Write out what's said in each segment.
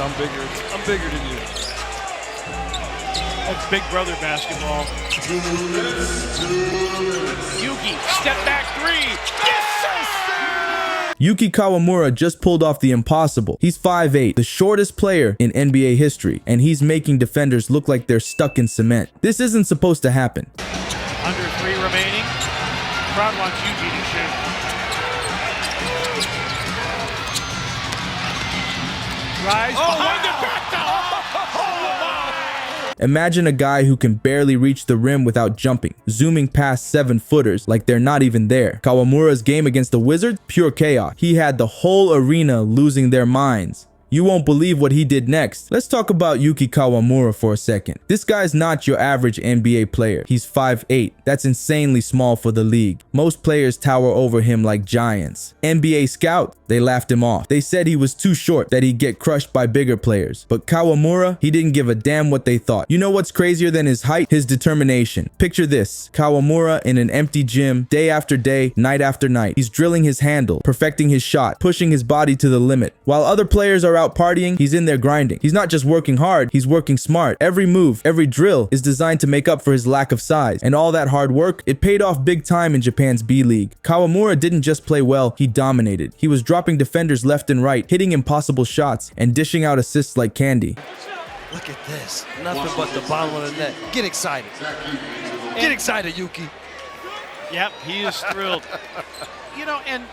I'm bigger than you. That's big brother basketball. Yuki, step back three. Yes, sir! Yuki Kawamura just pulled off the impossible. He's 5'8", the shortest player in NBA history, and he's making defenders look like they're stuck in cement. This isn't supposed to happen. Under 3 remaining. Crowd wants Yuki to shoot. Rise behind the back. Imagine a guy who can barely reach the rim without jumping, zooming past 7-footers like they're not even there. Kawamura's game against the Wizards, pure chaos. He had the whole arena losing their minds. You won't believe what he did next. Let's talk about Yuki Kawamura for a second. This guy's not your average NBA player. He's 5'8". That's insanely small for the league. Most players tower over him like giants. NBA scout, they laughed him off. They said he was too short, that he'd get crushed by bigger players. But Kawamura, he didn't give a damn what they thought. You know what's crazier than his height? His determination. Picture this. Kawamura in an empty gym, day after day, night after night. He's drilling his handle, perfecting his shot, pushing his body to the limit. While other players are out partying, he's in there grinding. He's not just working hard, he's working smart. Every move, every drill is designed to make up for his lack of size. And all that hard work, it paid off big time in Japan's B-League. Kawamura didn't just play well, he dominated. He was dropping defenders left and right, hitting impossible shots, and dishing out assists like candy. Look at this. Nothing but the bottom of the net. Get excited. Get excited, Yuki. Yep, he is thrilled. You know, and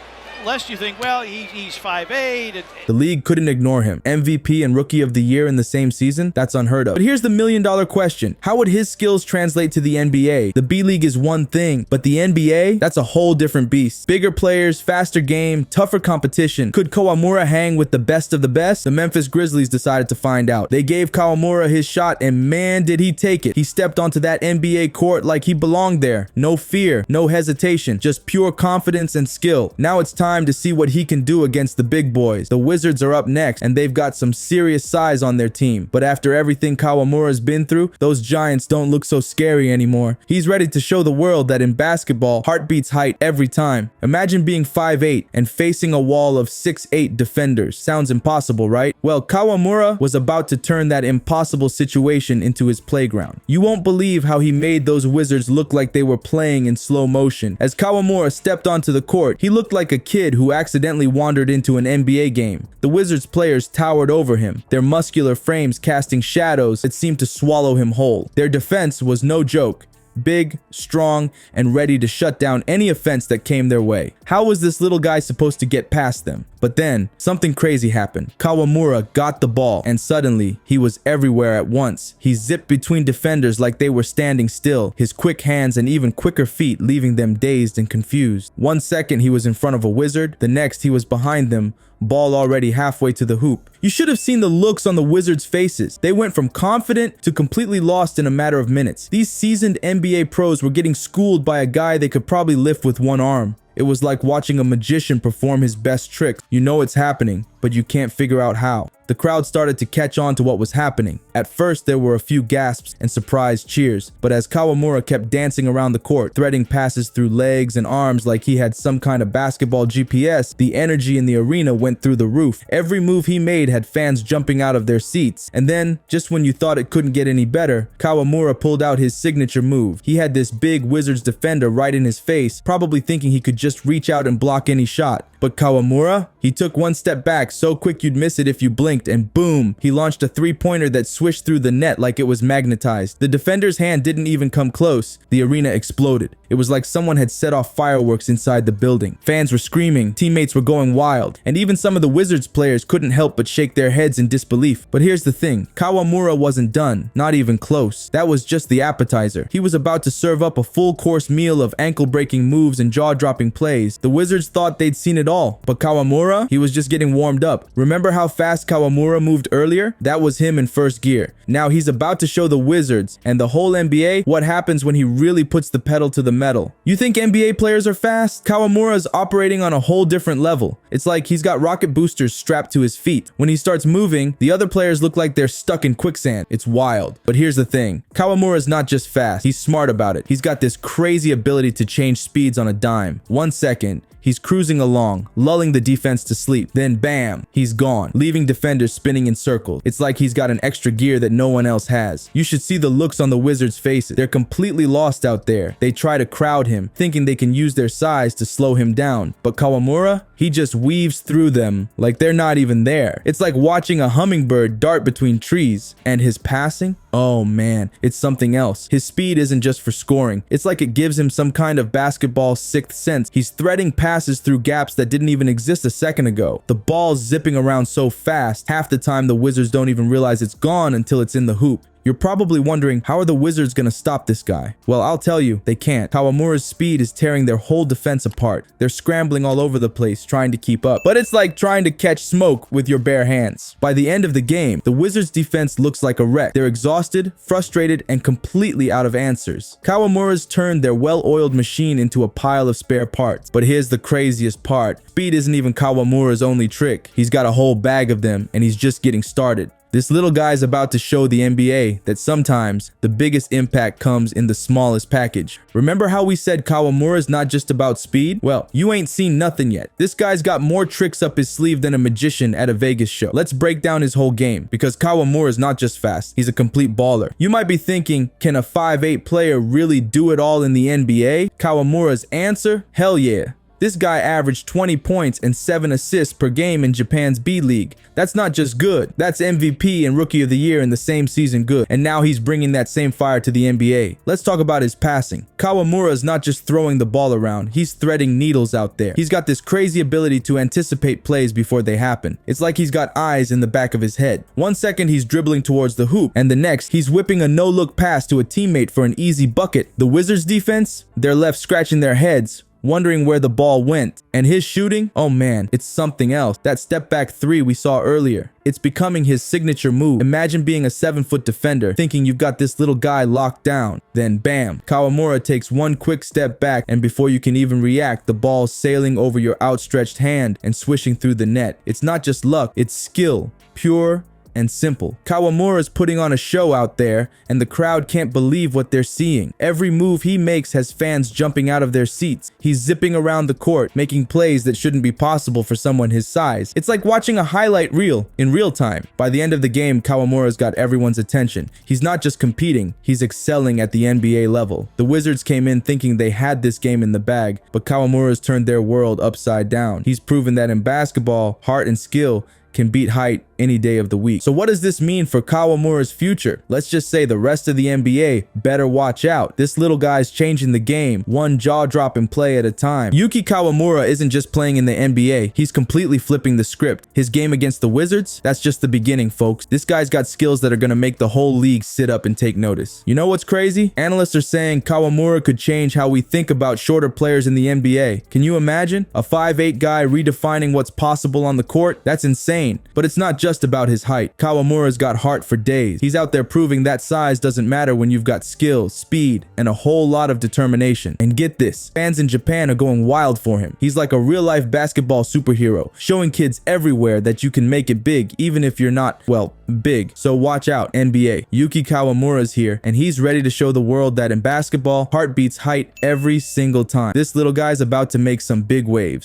lest you think, well, he's 5'8". The league couldn't ignore him. MVP and Rookie of the Year in the same season? That's unheard of. But here's the million-dollar question. How would his skills translate to the NBA? The B-League is one thing, but the NBA? That's a whole different beast. Bigger players, faster game, tougher competition. Could Kawamura hang with the best of the best? The Memphis Grizzlies decided to find out. They gave Kawamura his shot, and man, did he take it. He stepped onto that NBA court like he belonged there. No fear, no hesitation, just pure confidence and skill. Now it's time to see what he can do against the big boys. The Wizards are up next, and they've got some serious size on their team. But after everything Kawamura's been through, those giants don't look so scary anymore. He's ready to show the world that in basketball, heart beats height every time. Imagine being 5'8" and facing a wall of 6'8" defenders. Sounds impossible, right? Well, Kawamura was about to turn that impossible situation into his playground. You won't believe how he made those Wizards look like they were playing in slow motion. As Kawamura stepped onto the court, he looked like a kid who accidentally wandered into an NBA game. The Wizards players towered over him, their muscular frames casting shadows that seemed to swallow him whole. Their defense was no joke. Big, strong, and ready to shut down any offense that came their way. How was this little guy supposed to get past them? But then, something crazy happened. Kawamura got the ball, and suddenly, he was everywhere at once. He zipped between defenders like they were standing still, his quick hands and even quicker feet leaving them dazed and confused. 1 second he was in front of a Wizard, the next he was behind them, ball already halfway to the hoop. You should have seen the looks on the Wizards' faces. They went from confident to completely lost in a matter of minutes. These seasoned NBA pros were getting schooled by a guy they could probably lift with one arm. It was like watching a magician perform his best trick. You know it's happening, but you can't figure out how. The crowd started to catch on to what was happening. At first, there were a few gasps and surprised cheers, but as Kawamura kept dancing around the court, threading passes through legs and arms like he had some kind of basketball GPS, the energy in the arena went through the roof. Every move he made had fans jumping out of their seats. And then, just when you thought it couldn't get any better, Kawamura pulled out his signature move. He had this big Wizards defender right in his face, probably thinking he could just reach out and block any shot. But Kawamura, he took one step back so quick you'd miss it if you blinked, and boom, he launched a three-pointer that swished through the net like it was magnetized. The defender's hand didn't even come close. The arena exploded. It was like someone had set off fireworks inside the building. Fans were screaming, teammates were going wild, and even some of the Wizards players couldn't help but shake their heads in disbelief. But here's the thing, Kawamura wasn't done, not even close. That was just the appetizer. He was about to serve up a full-course meal of ankle-breaking moves and jaw-dropping plays. The Wizards thought they'd seen it all, but Kawamura, he was just getting warmed up. Remember how fast Kawamura moved earlier? That was him in first gear. Now he's about to show the Wizards and the whole NBA what happens when he really puts the pedal to the metal. You think NBA players are fast? Kawamura is operating on a whole different level. It's like he's got rocket boosters strapped to his feet. When he starts moving, the other players look like they're stuck in quicksand. It's wild. But here's the thing. Kawamura is not just fast. He's smart about it. He's got this crazy ability to change speeds on a dime. 1 second, He's cruising along, lulling the defense to sleep. Then bam, he's gone, leaving defenders spinning in circles. It's like he's got an extra gear that no one else has. You should see the looks on the Wizards' faces. They're completely lost out there. They try to crowd him, thinking they can use their size to slow him down. But Kawamura, he just weaves through them like they're not even there. It's like watching a hummingbird dart between trees. And his passing? Oh man, it's something else. His speed isn't just for scoring. It's like it gives him some kind of basketball sixth sense. He's threading passes through gaps that didn't even exist a second ago. The ball's zipping around so fast, half the time the Wizards don't even realize it's gone until it's in the hoop. You're probably wondering, how are the Wizards gonna stop this guy? Well, I'll tell you, they can't. Kawamura's speed is tearing their whole defense apart. They're scrambling all over the place, trying to keep up. But it's like trying to catch smoke with your bare hands. By the end of the game, the Wizards' defense looks like a wreck. They're exhausted, frustrated, and completely out of answers. Kawamura's turned their well-oiled machine into a pile of spare parts. But here's the craziest part. Speed isn't even Kawamura's only trick. He's got a whole bag of them, and he's just getting started. This little guy's about to show the NBA that sometimes the biggest impact comes in the smallest package. Remember how we said Kawamura's not just about speed? Well, you ain't seen nothing yet. This guy's got more tricks up his sleeve than a magician at a Vegas show. Let's break down his whole game, because Kawamura's not just fast, he's a complete baller. You might be thinking, can a 5'8" player really do it all in the NBA? Kawamura's answer? Hell yeah. This guy averaged 20 points and 7 assists per game in Japan's B League. That's not just good. That's MVP and Rookie of the Year in the same season good. And now he's bringing that same fire to the NBA. Let's talk about his passing. Kawamura is not just throwing the ball around. He's threading needles out there. He's got this crazy ability to anticipate plays before they happen. It's like he's got eyes in the back of his head. 1 second he's dribbling towards the hoop, and the next he's whipping a no-look pass to a teammate for an easy bucket. The Wizards defense, they're left scratching their heads, wondering where the ball went. And his shooting, oh man, it's something else. That step back three we saw earlier, it's becoming his signature move. Imagine being a 7-foot defender, thinking you've got this little guy locked down. Then bam, Kawamura takes one quick step back, and before you can even react, the ball's sailing over your outstretched hand and swishing through the net. It's not just luck, it's skill, pure and simple. Kawamura is putting on a show out there, and the crowd can't believe what they're seeing. Every move he makes has fans jumping out of their seats. He's zipping around the court, making plays that shouldn't be possible for someone his size. It's like watching a highlight reel in real time. By the end of the game, Kawamura's got everyone's attention. He's not just competing, he's excelling at the NBA level. The Wizards came in thinking they had this game in the bag, but Kawamura's turned their world upside down. He's proven that in basketball, heart and skill can beat height any day of the week. So what does this mean for Kawamura's future? Let's just say the rest of the NBA better watch out. This little guy's changing the game, one jaw-dropping play at a time. Yuki Kawamura isn't just playing in the NBA, he's completely flipping the script. His game against the Wizards, that's just the beginning, folks. This guy's got skills that are gonna make the whole league sit up and take notice. You know what's crazy? Analysts are saying Kawamura could change how we think about shorter players in the NBA. Can you imagine? A 5'8" guy redefining what's possible on the court? That's insane. But it's not just about his height. Kawamura's got heart for days. He's out there proving that size doesn't matter when you've got skill, speed, and a whole lot of determination. And get this, fans in Japan are going wild for him. He's like a real-life basketball superhero, showing kids everywhere that you can make it big, even if you're not, well, big. So watch out, NBA. Yuki Kawamura's here, and he's ready to show the world that in basketball, heart beats height every single time. This little guy's about to make some big waves.